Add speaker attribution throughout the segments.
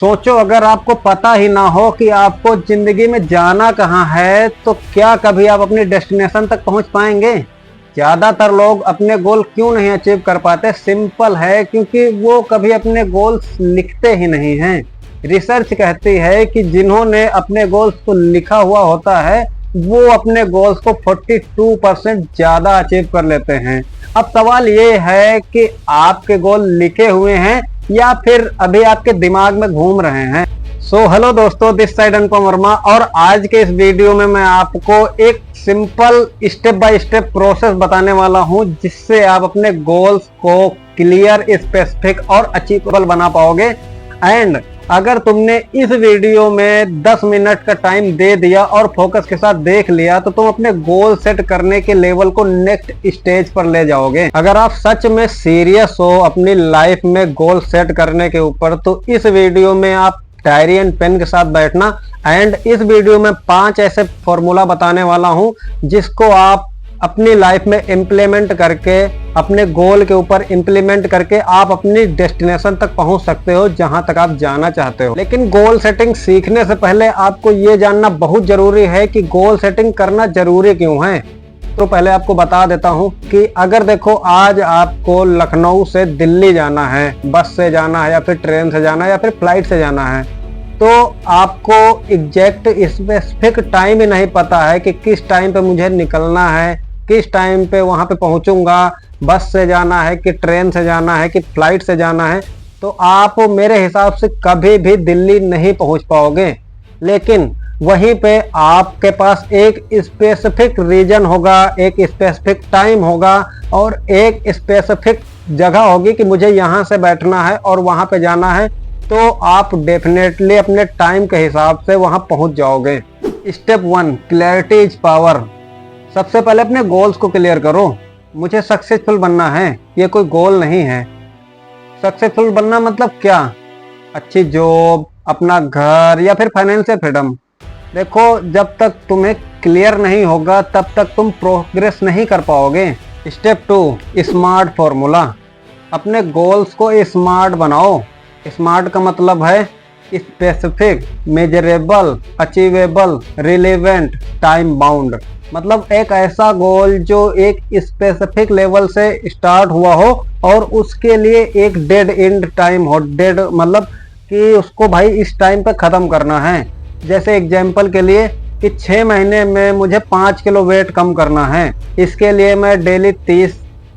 Speaker 1: सोचो, अगर आपको पता ही ना हो कि आपको जिंदगी में जाना कहाँ है तो क्या कभी आप अपनी डेस्टिनेशन तक पहुंच पाएंगे? ज्यादातर लोग अपने गोल क्यों नहीं अचीव कर पाते? सिंपल है, क्योंकि वो कभी अपने गोल्स लिखते ही नहीं हैं। रिसर्च कहती है कि जिन्होंने अपने गोल्स को लिखा हुआ होता है वो अपने गोल्स को 42% ज्यादा अचीव कर लेते हैं। अब सवाल ये है कि आपके गोल लिखे हुए हैं या फिर अभी आपके दिमाग में घूम रहे हैं। हेलो दोस्तों, दिस साइड अनुपम वर्मा, और आज के इस वीडियो में मैं आपको एक simple step by step process बताने वाला हूं जिससे आप अपने गोल्स को क्लियर, स्पेसिफिक और अचीवेबल बना पाओगे। एंड अगर तुमने इस वीडियो में 10 मिनट का टाइम दे दिया और फोकस के साथ देख लिया तो तुम अपने गोल सेट करने के लेवल को नेक्स्ट स्टेज पर ले जाओगे। अगर आप सच में सीरियस हो अपनी लाइफ में गोल सेट करने के ऊपर तो इस वीडियो में आप डायरी एंड पेन के साथ बैठना। एंड इस वीडियो में 5 ऐसे फॉर्मूला बताने वाला हूं जिसको आप अपनी लाइफ में इम्प्लीमेंट करके, अपने गोल के ऊपर इम्प्लीमेंट करके आप अपनी डेस्टिनेशन तक पहुंच सकते हो जहां तक आप जाना चाहते हो। लेकिन गोल सेटिंग सीखने से पहले आपको ये जानना बहुत जरूरी है कि गोल सेटिंग करना जरूरी क्यों है। तो पहले आपको बता देता हूं कि अगर देखो, आज आपको लखनऊ से दिल्ली जाना है, बस से जाना है या फिर ट्रेन से जाना है या फिर फ्लाइट से जाना है, तो आपको एग्जैक्ट स्पेसिफिक टाइम ही नहीं पता है कि किस टाइम पे मुझे निकलना है, किस टाइम पे वहां पे पहुंचूंगा, बस से जाना है कि ट्रेन से जाना है कि फ्लाइट से जाना है, तो आप मेरे हिसाब से कभी भी दिल्ली नहीं पहुंच पाओगे। लेकिन वहीं पे आपके पास एक स्पेसिफिक रीजन होगा, एक स्पेसिफिक टाइम होगा और एक स्पेसिफिक जगह होगी कि मुझे यहाँ से बैठना है और वहां पे जाना है, तो आप डेफिनेटली अपने टाइम के हिसाब से वहां पहुंच जाओगे। Step 1, clarity is power. सबसे पहले अपने गोल्स को क्लियर करो। मुझे सक्सेसफुल बनना है, ये कोई गोल नहीं है। सक्सेसफुल बनना मतलब क्या? अच्छी जॉब, अपना घर या फिर फाइनेंशियल फ्रीडम। देखो, जब तक तुम्हें क्लियर नहीं होगा तब तक तुम प्रोग्रेस नहीं कर पाओगे। Step 2, smart formula. अपने गोल्स को स्मार्ट बनाओ। स्मार्ट का मतलब है specific, measurable, achievable, relevant, time bound. मतलब एक ऐसा गोल जो एक स्पेसिफिक लेवल से स्टार्ट हुआ हो और उसके लिए एक डेड एंड टाइम हो। डेड मतलब कि उसको भाई इस टाइम पे खत्म करना है। जैसे एग्जांपल के लिए कि 6 महीने में मुझे 5 किलो वेट कम करना है, इसके लिए मैं डेली 30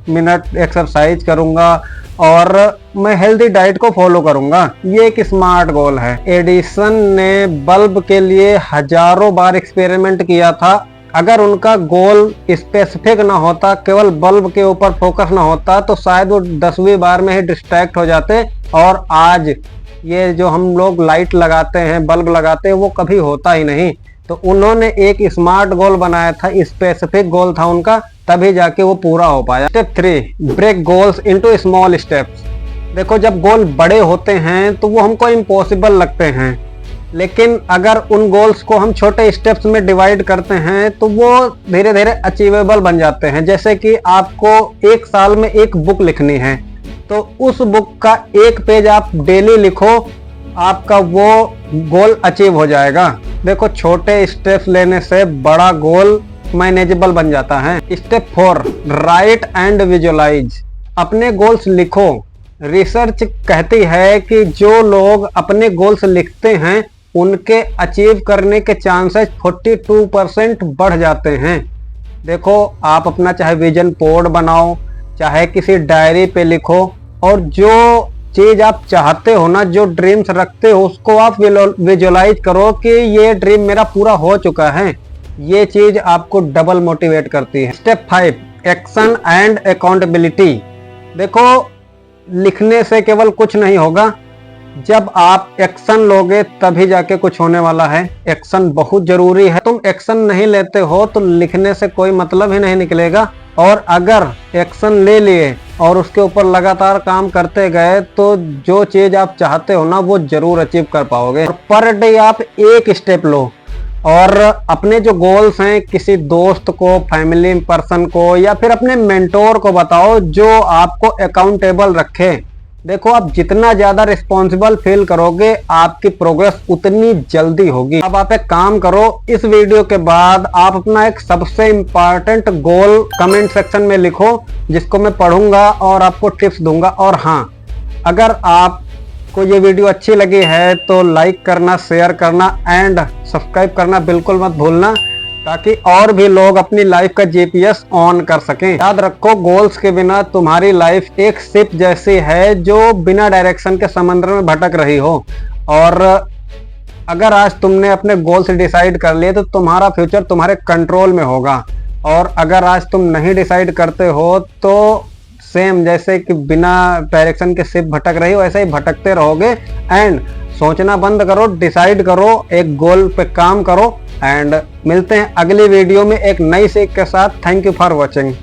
Speaker 1: मिनट एक्सरसाइज करूंगा और मैं हेल्दी डाइट को फॉलो करूंगा। ये एक स्मार्ट गोल है। एडिसन ने बल्ब के लिए हजारों बार एक्सपेरिमेंट किया था। अगर उनका गोल स्पेसिफिक ना होता, केवल बल्ब के ऊपर फोकस ना होता, तो शायद वो 10वीं बार में ही डिस्ट्रैक्ट हो जाते और आज ये जो हम लोग लाइट लगाते हैं, बल्ब लगाते हैं, वो कभी होता ही नहीं। तो उन्होंने एक स्मार्ट गोल बनाया था, स्पेसिफिक गोल था उनका, तभी जाके वो पूरा हो पाया। Step 3, break goals into small steps. देखो, जब गोल बड़े होते हैं तो वो हमको इम्पॉसिबल लगते हैं, लेकिन अगर उन गोल्स को हम छोटे स्टेप्स में डिवाइड करते हैं तो वो धीरे धीरे अचीवेबल बन जाते हैं। जैसे कि आपको 1 साल में एक बुक लिखनी है, तो उस बुक का 1 पेज आप डेली लिखो, आपका वो गोल अचीव हो जाएगा। देखो, छोटे स्टेप्स लेने से बड़ा गोल मैनेजेबल बन जाता है। Step 4, write and visualise. अपने गोल्स लिखो। रिसर्च कहती है कि जो लोग अपने गोल्स लिखते हैं उनके अचीव करने के चांसेस 42% बढ़ जाते हैं। देखो, आप अपना चाहे विजन बोर्ड बनाओ, चाहे किसी डायरी पे लिखो, और जो चीज आप चाहते हो ना, जो ड्रीम्स रखते हो, उसको आप विजुअलाइज करो कि ये ड्रीम मेरा पूरा हो चुका है। ये चीज आपको डबल मोटिवेट करती है। Step 5, action and accountability. देखो, लिखने से केवल कुछ नहीं होगा, जब आप एक्शन लोगे तभी जाके कुछ होने वाला है। एक्शन बहुत जरूरी है। तुम एक्शन नहीं लेते हो तो लिखने से कोई मतलब ही नहीं निकलेगा। और अगर एक्शन ले लिए और उसके ऊपर लगातार काम करते गए तो जो चीज आप चाहते हो ना, वो जरूर अचीव कर पाओगे। पर डे आप एक स्टेप लो और अपने जो गोल्स हैं किसी दोस्त को, फैमिली पर्सन को या फिर अपने मेंटोर को बताओ जो आपको अकाउंटेबल रखे। देखो, आप जितना ज्यादा रिस्पॉन्सिबल फील करोगे आपकी प्रोग्रेस उतनी जल्दी होगी। अब आप एक काम करो, इस वीडियो के बाद आप अपना एक सबसे इंपॉर्टेंट गोल कमेंट सेक्शन में लिखो, जिसको मैं पढ़ूंगा और आपको टिप्स दूंगा। और हाँ, अगर आपको ये वीडियो अच्छी लगी है तो लाइक करना, शेयर करना एंड सब्सक्राइब करना बिल्कुल मत भूलना, ताकि और भी लोग अपनी लाइफ का जीपीएस ऑन कर सकें। याद रखो, गोल्स के बिना तुम्हारी लाइफ एक शिप जैसी है जो बिना डायरेक्शन के समंदर में भटक रही हो। और अगर आज तुमने अपने गोल्स डिसाइड कर लिए तो तुम्हारा फ्यूचर तुम्हारे कंट्रोल में होगा। और अगर आज तुम नहीं डिसाइड करते हो तो सेम जैसे कि बिना डायरेक्शन के शिप भटक रही हो, ऐसे ही भटकते रहोगे। एंड सोचना बंद करो, डिसाइड करो, एक गोल पे काम करो। एंड मिलते हैं अगली वीडियो में एक नई सीख के साथ। Thank you for watching.